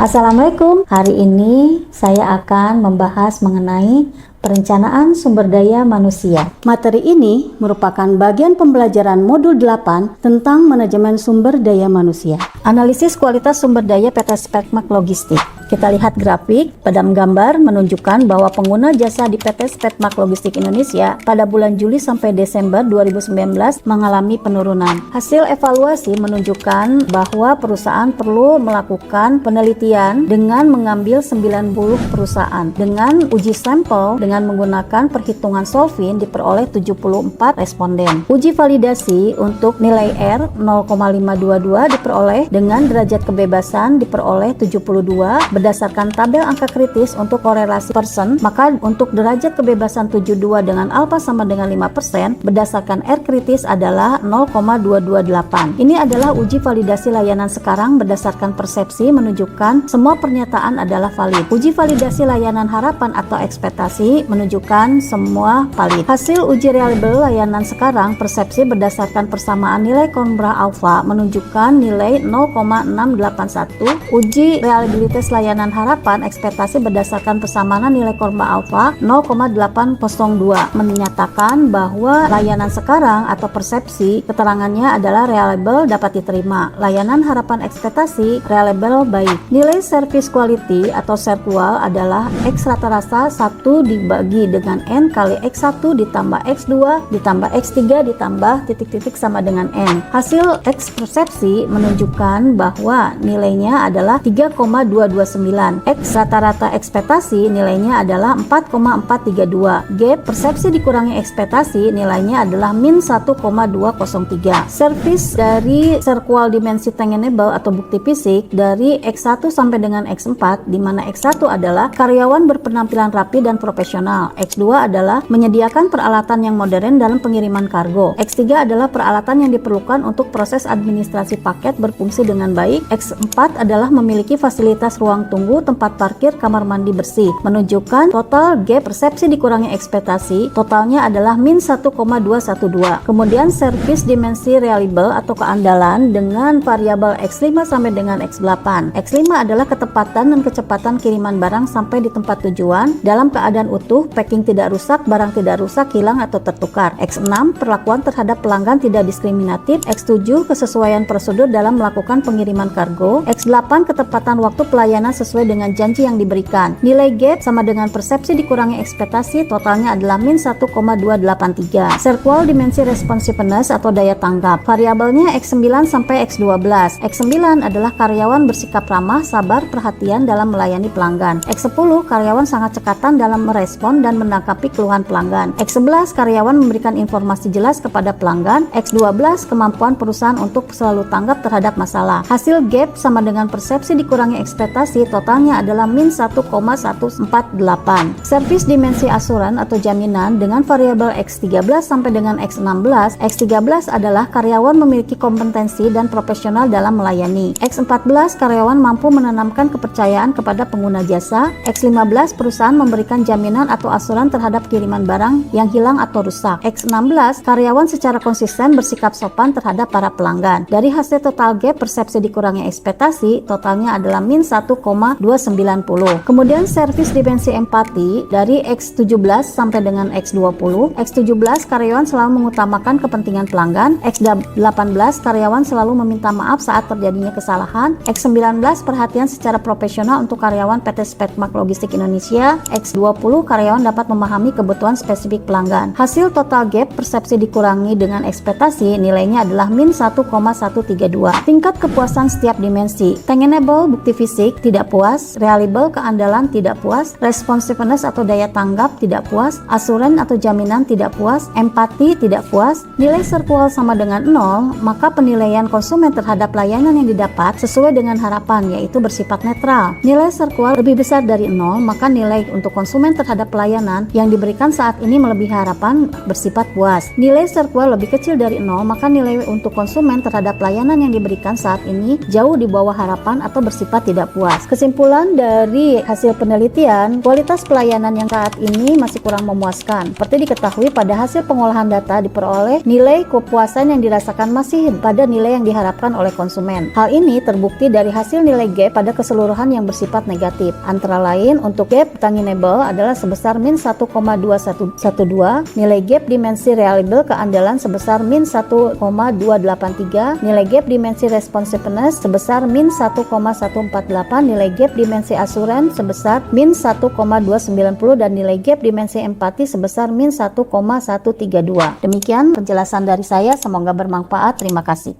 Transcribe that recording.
Assalamualaikum. Hari ini saya akan membahas mengenai perencanaan sumber daya manusia. Materi ini merupakan bagian pembelajaran modul 8 tentang manajemen sumber daya manusia. Analisis kualitas sumber daya PT Spetmak Logistik. Kita lihat grafik. Pada gambar menunjukkan bahwa pengguna jasa di PT Spetmak Logistik Indonesia pada bulan Juli sampai Desember 2019 mengalami penurunan. Hasil evaluasi menunjukkan bahwa perusahaan perlu melakukan penelitian dengan mengambil 90 perusahaan. Dengan uji sampel dengan menggunakan perhitungan Solvin diperoleh 74 responden. Uji validasi untuk nilai R 0,522 diperoleh dengan derajat kebebasan diperoleh 72 berdasarkan tabel angka kritis untuk korelasi persen. Maka untuk derajat kebebasan 72 dengan alfa sama dengan 5% berdasarkan R kritis adalah 0,228. Ini adalah uji validasi layanan sekarang berdasarkan persepsi menunjukkan semua pernyataan adalah valid. Uji validasi layanan harapan atau ekspektasi menunjukkan semua valid. Hasil uji reliable layanan sekarang persepsi berdasarkan persamaan nilai Kornbra alfa menunjukkan nilai 0,681. Uji reliabilitas layanan harapan ekspektasi berdasarkan persamaan nilai Kornbra alfa 0,802 menyatakan bahwa layanan sekarang atau persepsi keterangannya adalah reliable dapat diterima. Layanan harapan ekspektasi reliable baik. Nilai service quality atau SERQUAL adalah X rata-rata 1 dibagi dengan N kali X1 ditambah X2 ditambah X3 ditambah titik-titik sama dengan N. Hasil X persepsi menunjukkan bahwa nilainya adalah 3,229. X rata-rata ekspektasi nilainya adalah 4,432. Gap persepsi dikurangi ekspektasi nilainya adalah min 1,203. Service dari SERQUAL dimensi tangible atau bukti fisik dari X1 sampai dengan X4, di mana X1 adalah karyawan berpenampilan rapi dan profesional. X2 adalah menyediakan peralatan yang modern dalam pengiriman kargo. X3 adalah peralatan yang diperlukan untuk proses administrasi paket berfungsi dengan baik. X4 adalah memiliki fasilitas ruang tunggu, tempat parkir, kamar mandi bersih. Menunjukkan total gap persepsi dikurangi ekspektasi, totalnya adalah min 1,212. Kemudian service dimensi reliable atau keandalan dengan variabel X5 sampai dengan X8. X5 adalah ketepatan dan kecepatan kiriman barang sampai di tempat tujuan dalam keadaan utuh, packing tidak rusak, barang tidak rusak, hilang atau tertukar. X6 perlakuan terhadap pelanggan tidak diskriminatif. X7 kesesuaian prosedur dalam melakukan pengiriman kargo. X8 ketepatan waktu pelayanan sesuai dengan janji yang diberikan. Nilai gap sama dengan persepsi dikurangi ekspektasi, totalnya adalah min 1,283. SERQUAL dimensi responsiveness atau daya tanggap. Variabelnya X9 sampai X12. X9 adalah karyawan bersikap ramah, sabar, perhatian dalam melayani pelanggan. X10 karyawan sangat cekatan dalam merespon dan menanggapi keluhan pelanggan. X11 karyawan memberikan informasi jelas kepada pelanggan. X12 kemampuan perusahaan untuk selalu tanggap terhadap masalah. Hasil gap sama dengan persepsi dikurangi ekspektasi, totalnya adalah min 1,148. Service dimensi asuran atau jaminan dengan variabel X13 sampai dengan X16. X13 adalah karyawan memiliki kompetensi dan profesional dalam melayani. X14 karyawan mampu menanamkan kepercayaan kepada pengguna jasa. X15 perusahaan memberikan jaminan atau asuran terhadap kiriman barang yang hilang atau rusak. X16 karyawan secara konsisten bersikap sopan terhadap para pelanggan. Dari hasil total gap persepsi dikurangi ekspektasi, totalnya adalah min 1,290. Kemudian service dimensi empati dari X17 sampai dengan X20. X17 karyawan selalu mengutamakan kepentingan pelanggan. X18 karyawan selalu meminta maaf saat terjadinya kesalahan. X19 perhatian secara profesional untuk karyawan PT Spetmak Logistik Indonesia. X20 karyawan dapat memahami kebutuhan spesifik pelanggan. Hasil total gap persepsi dikurangi dengan ekspektasi nilainya adalah min 1,132. Tingkat kepuasan setiap dimensi. Tangible bukti fisik tidak puas, reliable keandalan tidak puas, responsiveness atau daya tanggap tidak puas, asuran atau jaminan tidak puas, empati tidak puas. Nilai SERQUAL sama dengan 0, maka penilaian konsumen terhadap layanan yang didapat sesuai dengan harapan, yaitu bersifat netral. Nilai SERQUAL lebih besar dari 0, maka nilai untuk konsumen terhadap terhadap pelayanan yang diberikan saat ini melebihi harapan bersifat puas. Nilai SERQUAL lebih kecil dari 0, maka nilai untuk konsumen terhadap pelayanan yang diberikan saat ini jauh di bawah harapan atau bersifat tidak puas. Kesimpulan dari hasil penelitian, kualitas pelayanan yang saat ini masih kurang memuaskan. Seperti diketahui, pada hasil pengolahan data diperoleh nilai kepuasan yang dirasakan masih pada nilai yang diharapkan oleh konsumen. Hal ini terbukti dari hasil nilai gap pada keseluruhan yang bersifat negatif. Antara lain, untuk gap tangible adalah sebesar min 1,212, nilai gap dimensi reliable keandalan sebesar min 1,283, nilai gap dimensi responsiveness sebesar min 1,148, nilai gap dimensi assurance sebesar min 1,290, dan nilai gap dimensi empati sebesar min 1,132. Demikian penjelasan dari saya, semoga bermanfaat. Terima kasih.